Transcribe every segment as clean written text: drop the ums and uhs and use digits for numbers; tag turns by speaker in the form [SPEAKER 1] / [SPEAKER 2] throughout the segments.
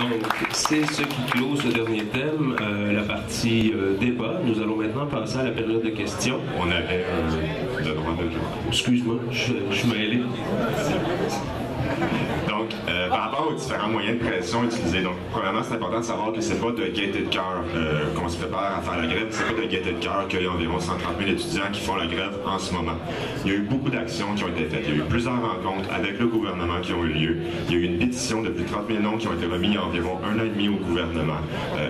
[SPEAKER 1] Donc, c'est ce qui clôt ce dernier thème, la partie débat. Nous allons maintenant passer à la période de questions.
[SPEAKER 2] On avait le droit de...
[SPEAKER 1] Excuse-moi, je suis mêlé.
[SPEAKER 2] Donc, par rapport aux différents moyens de pression utilisés, donc, premièrement, c'est important de savoir que c'est pas de gaieté de cœur qu'on se prépare à faire la grève, c'est pas de gaieté de cœur qu'il y a environ 130 000 étudiants qui font la grève en ce moment. Il y a eu beaucoup d'actions qui ont été faites. Il y a eu plusieurs rencontres avec le gouvernement qui ont eu lieu. Il y a eu une pétition de plus de 30 000 noms qui ont été remis il y a environ 1 an et demi au gouvernement.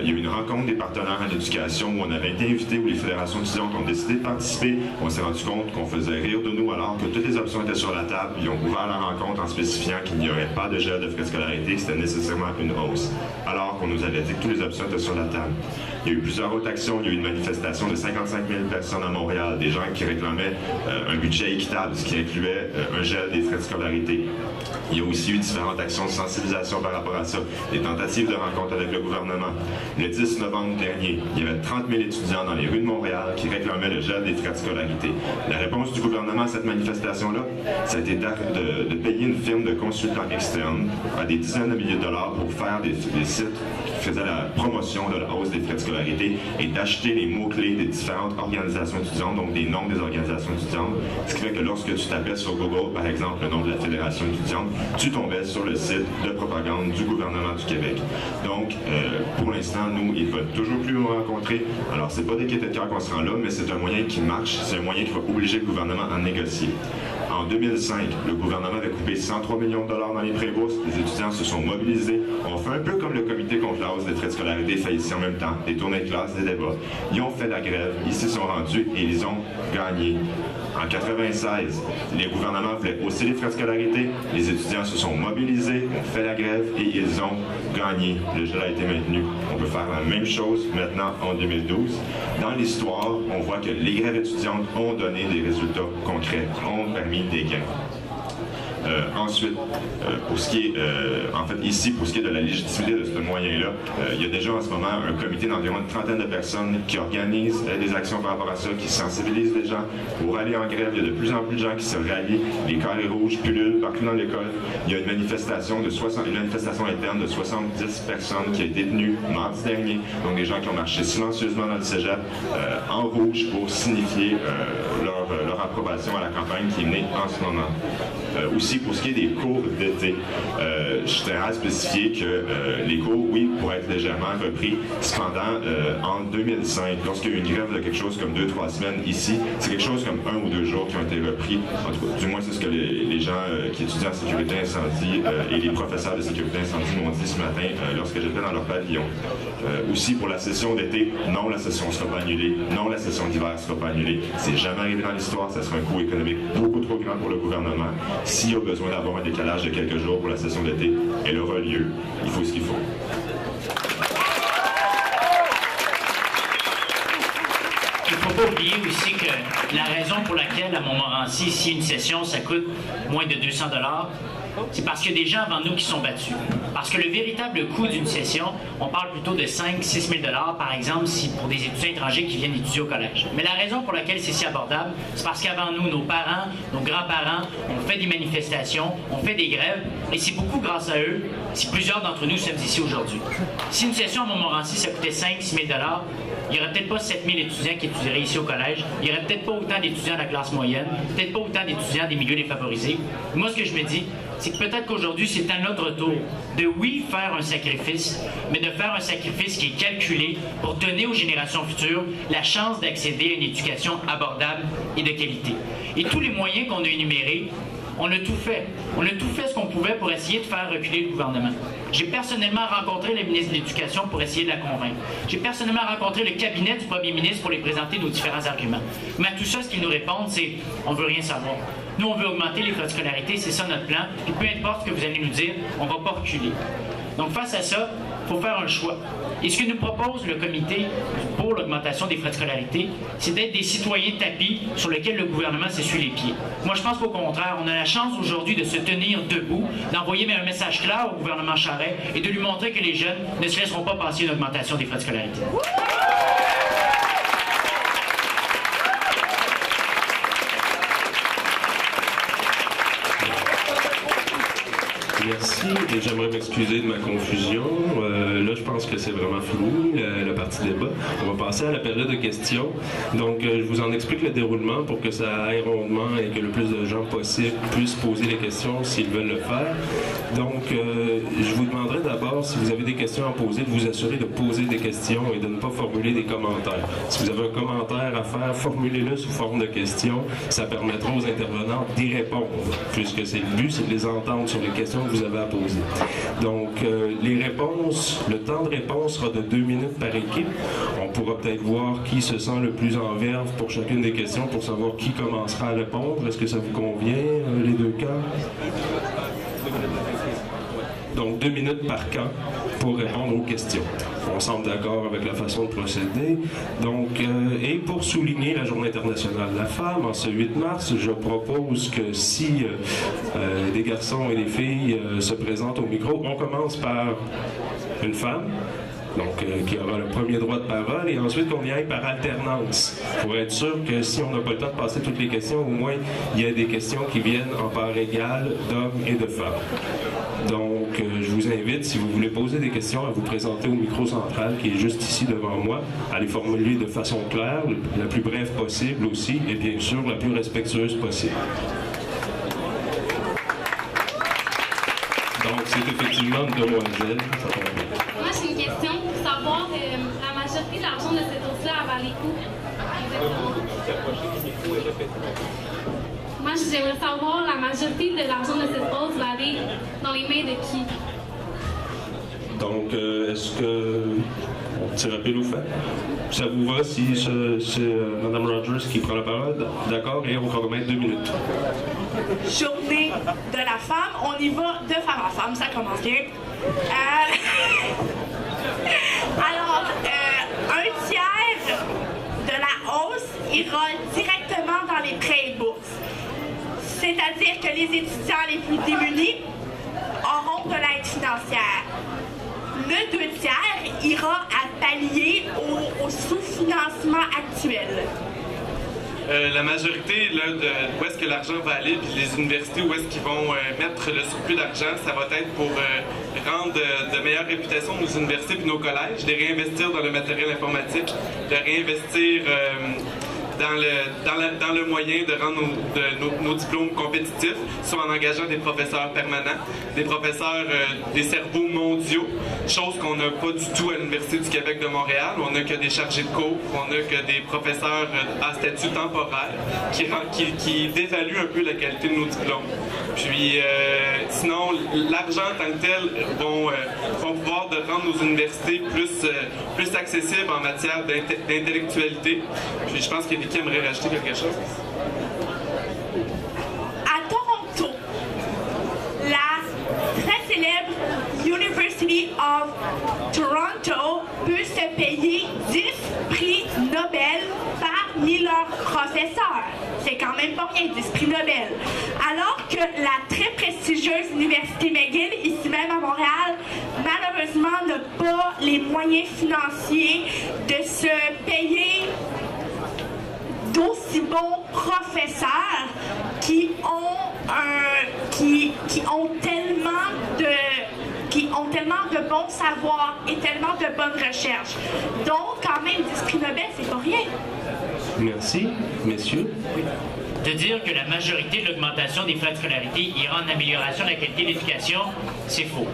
[SPEAKER 2] Il y a eu une rencontre des partenaires en éducation où on avait été invités, où les fédérations étudiantes ont décidé de participer. On s'est rendu compte qu'on faisait rire de nous alors que toutes les options étaient sur la table. Ils ont ouvert la rencontre en spécifiant qu'il n'y aurait pas de gel de frais de scolarité, c'était nécessairement une hausse, alors qu'on nous avait dit que toutes les options étaient sur la table. Il y a eu plusieurs autres actions. Il y a eu une manifestation de 55 000 personnes à Montréal, des gens qui réclamaient un budget équitable, ce qui incluait un gel des frais de scolarité. Il y a aussi eu différentes actions de sensibilisation par rapport à ça, des tentatives de rencontre avec le gouvernement. Le 10 novembre dernier, il y avait 30 000 étudiants dans les rues de Montréal qui réclamaient le gel des frais de scolarité. La réponse du gouvernement à cette manifestation-là, ça a été de payer une firme de consultants externes à des dizaines de milliers de dollars pour faire des sites qui faisaient la promotion de la hausse des frais de scolarité et d'acheter les mots-clés des différentes organisations étudiantes, donc des noms des organisations étudiantes, ce qui fait que lorsque tu tapais sur Google, par exemple, le nom de la fédération étudiante, tu tombais sur le site de propagande du gouvernement du Québec. Donc, pour l'instant, nous, ils veulent toujours plus nous rencontrer. Alors, c'est pas des gaietés de cœur qu'on se rend là, mais c'est un moyen qui marche, c'est un moyen qui va obliger le gouvernement à négocier. En 2005, le gouvernement avait coupé 103 millions de dollars dans les pré-bourses. Les étudiants se sont mobilisés. On fait un peu comme le comité contre la hausse des frais de scolarité fait ici en même temps, des tournées de classe, des débats. Ils ont fait la grève, ils s'y sont rendus et ils ont gagné. En 1996, les gouvernements voulaient hausser les frais de scolarité. Les étudiants se sont mobilisés, ont fait la grève et ils ont gagné. Le gel a été maintenu. On peut faire la même chose maintenant en 2012. Dans l'histoire, on voit que les grèves étudiantes ont donné des résultats concrets, ont permis des gains. Ensuite, pour ce qui est, en fait, ici, pour ce qui est de la légitimité de ce moyen-là, il y a déjà en ce moment un comité d'environ une trentaine de personnes qui organisent des actions par rapport à ça, qui sensibilisent les gens pour aller en grève. Il y a de plus en plus de gens qui se rallient. Les carrés rouges pullulent partout dans l'école. Il y a une manifestation interne de 70 personnes qui a été tenue mardi dernier. Donc, des gens qui ont marché silencieusement dans le cégep en rouge pour signifier leur approbation à la campagne qui est menée en ce moment. Aussi, pour ce qui est des cours d'été, je tiens à spécifier que les cours, oui, pourraient être légèrement repris. Cependant, en 2005, lorsqu'il y a eu une grève de quelque chose comme 2-3 semaines ici, c'est quelque chose comme 1 ou 2 jours qui ont été repris. En tout cas, du moins, c'est ce que les gens qui étudient en sécurité incendie et les professeurs de sécurité incendie m'ont dit ce matin lorsque j'étais dans leur pavillon. Aussi, pour la session d'été, non, la session ne sera pas annulée. Non, la session d'hiver ne sera pas annulée. C'est jamais arrivé dans l'histoire. Ça sera un coût économique beaucoup trop grand pour le gouvernement. S'il y a besoin d'avoir un décalage de quelques jours pour la session d'été, elle aura lieu. Il faut ce qu'il faut.
[SPEAKER 3] Il ne faut pas oublier aussi que la raison pour laquelle, à Montmorency, si une session, ça coûte moins de 200 $, c'est parce qu'il y a des gens avant nous qui sont battus. Parce que le véritable coût d'une session, on parle plutôt de 5-6 000 $, par exemple, pour des étudiants étrangers qui viennent étudier au collège. Mais la raison pour laquelle c'est si abordable, c'est parce qu'avant nous, nos parents, nos grands-parents, ont fait des manifestations, ont fait des grèves, et c'est beaucoup grâce à eux si plusieurs d'entre nous sommes ici aujourd'hui. Si une session à Montmorency, ça coûtait 5-6 000 $, il n'y aurait peut-être pas 7 000 étudiants qui étudieraient ici au collège. Il n'y aurait peut-être pas autant d'étudiants de la classe moyenne, peut-être pas autant d'étudiants des milieux défavorisés. Moi, ce que je me dis, c'est que peut-être qu'aujourd'hui, c'est à notre tour de, oui, faire un sacrifice, mais de faire un sacrifice qui est calculé pour donner aux générations futures la chance d'accéder à une éducation abordable et de qualité. Et tous les moyens qu'on a énumérés, on a tout fait. On a tout fait ce qu'on pouvait pour essayer de faire reculer le gouvernement. J'ai personnellement rencontré la ministre de l'Éducation pour essayer de la convaincre. J'ai personnellement rencontré le cabinet du premier ministre pour lui présenter nos différents arguments. Mais à tout ça, ce qu'ils nous répondent, c'est « on veut rien savoir ». Nous, on veut augmenter les frais de scolarité, c'est ça notre plan. Puis peu importe ce que vous allez nous dire, on ne va pas reculer. Donc face à ça, il faut faire un choix. Et ce que nous propose le comité pour l'augmentation des frais de scolarité, c'est d'être des citoyens tapis sur lesquels le gouvernement s'essuie les pieds. Moi, je pense qu'au contraire, on a la chance aujourd'hui de se tenir debout, d'envoyer un message clair au gouvernement Charest et de lui montrer que les jeunes ne se laisseront pas passer une augmentation des frais de scolarité.
[SPEAKER 1] Merci, et j'aimerais m'excuser de ma confusion. Là, je pense que c'est vraiment fini, la partie débat. On va passer à la période de questions. Donc, je vous en explique le déroulement pour que ça aille rondement et que le plus de gens possible puissent poser les questions s'ils veulent le faire. Donc, je vous demanderai d'abord, si vous avez des questions à poser, de vous assurer de poser des questions et de ne pas formuler des commentaires. Si vous avez un commentaire à faire, formulez-le sous forme de question. Ça permettra aux intervenants d'y répondre, puisque c'est le but, c'est de les entendre sur les questions que vous avez à poser. Donc, les réponses, le temps de réponse sera de 2 minutes par équipe. On pourra peut-être voir qui se sent le plus en verve pour chacune des questions pour savoir qui commencera à répondre. Est-ce que ça vous convient, les deux cas? Donc, 2 minutes par camp pour répondre aux questions. On semble d'accord avec la façon de procéder. Donc, et pour souligner la Journée internationale de la femme, en ce 8 mars, je propose que si des garçons et des filles se présentent au micro, on commence par une femme, donc qui aura le premier droit de parole, et ensuite qu'on y aille par alternance, pour être sûr que si on n'a pas le temps de passer toutes les questions, au moins il y a des questions qui viennent en part égale d'hommes et de femmes. Donc, je vous invite, si vous voulez poser des questions, à vous présenter au micro central qui est juste ici devant moi, à les formuler de façon claire, la plus brève possible aussi, et bien sûr la plus respectueuse possible. Donc, c'est effectivement une demoiselle.
[SPEAKER 4] Moi, j'ai une question pour savoir la majorité de l'argent de cette hausse-là à Valéco. Moi, j'aimerais savoir la majorité de l'argent de cette hausse va aller dans les mains de qui?
[SPEAKER 1] Donc, est-ce que on tire à pile ou fait? Ça vous va si c'est Mme Rogers qui prend la parole? D'accord, et on chronomètre 2 minutes.
[SPEAKER 5] Journée de la femme, on y va de femme en femme, ça commence bien. Alors, un tiers de la hausse ira directement dans les prêts et bourses. C'est-à-dire que les étudiants les plus démunis auront de l'aide financière. Le 2 tiers ira à pallier au sous-financement actuel.
[SPEAKER 6] La majorité, là, où est-ce que l'argent va aller, puis les universités, où est-ce qu'ils vont mettre le surplus d'argent, ça va être pour rendre de meilleures réputations nos universités et nos collèges, de réinvestir dans le matériel informatique, de réinvestir dans le moyen de rendre nos diplômes compétitifs, soit en engageant des professeurs permanents, des professeurs, des cerveaux mondiaux, chose qu'on n'a pas du tout à l'Université du Québec de Montréal. On n'a que des chargés de cours, on n'a que des professeurs à statut temporaire qui dévaluent un peu la qualité de nos diplômes. Puis, sinon, l'argent en tant que tel vont pouvoir de rendre nos universités plus accessibles en matière d'intellectualité. Puis, je pense qu'il y a qui aimerait rajouter quelque chose?
[SPEAKER 5] À Toronto, la très célèbre University of Toronto peut se payer 10 prix Nobel parmi leurs professeurs. C'est quand même pas rien, 10 prix Nobel. Alors que la très prestigieuse Université McGill, ici même à Montréal, malheureusement n'a pas les moyens financiers de se payer d'aussi bons professeurs qui ont tellement de bons savoirs et tellement de bonnes recherches. Donc, quand même, 10 prix Nobel, c'est pas rien.
[SPEAKER 1] Merci. Messieurs?
[SPEAKER 3] De dire que la majorité de l'augmentation des frais de scolarité ira en amélioration de la qualité de l'éducation, c'est faux.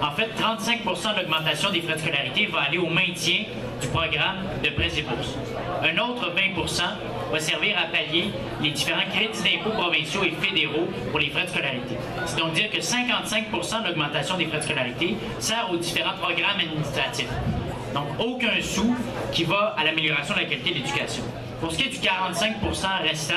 [SPEAKER 3] En fait, 35 de l'augmentation des frais de scolarité va aller au maintien du programme de prêts et bourses. Un autre 20 va servir à pallier les différents crédits d'impôt provinciaux et fédéraux pour les frais de scolarité. C'est donc dire que 55 de l'augmentation des frais de scolarité sert aux différents programmes administratifs. Donc, aucun sou qui va à l'amélioration de la qualité de l'éducation. Pour ce qui est du 45 restant,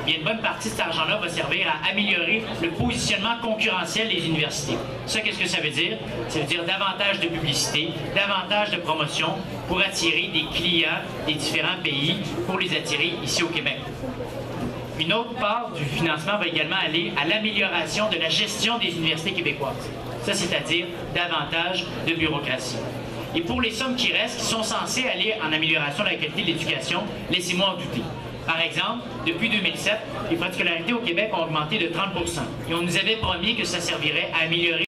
[SPEAKER 3] bien, une bonne partie de cet argent-là va servir à améliorer le positionnement concurrentiel des universités. Ça, qu'est-ce que ça veut dire? Ça veut dire davantage de publicité, davantage de promotion pour attirer des clients des différents pays, pour les attirer ici au Québec. Une autre part du financement va également aller à l'amélioration de la gestion des universités québécoises. Ça, c'est-à-dire davantage de bureaucratie. Et pour les sommes qui restent, qui sont censées aller en amélioration de la qualité de l'éducation, laissez-moi en douter. Par exemple, depuis 2007, les frais de scolarité au Québec ont augmenté de 30 et on nous avait promis que ça servirait à améliorer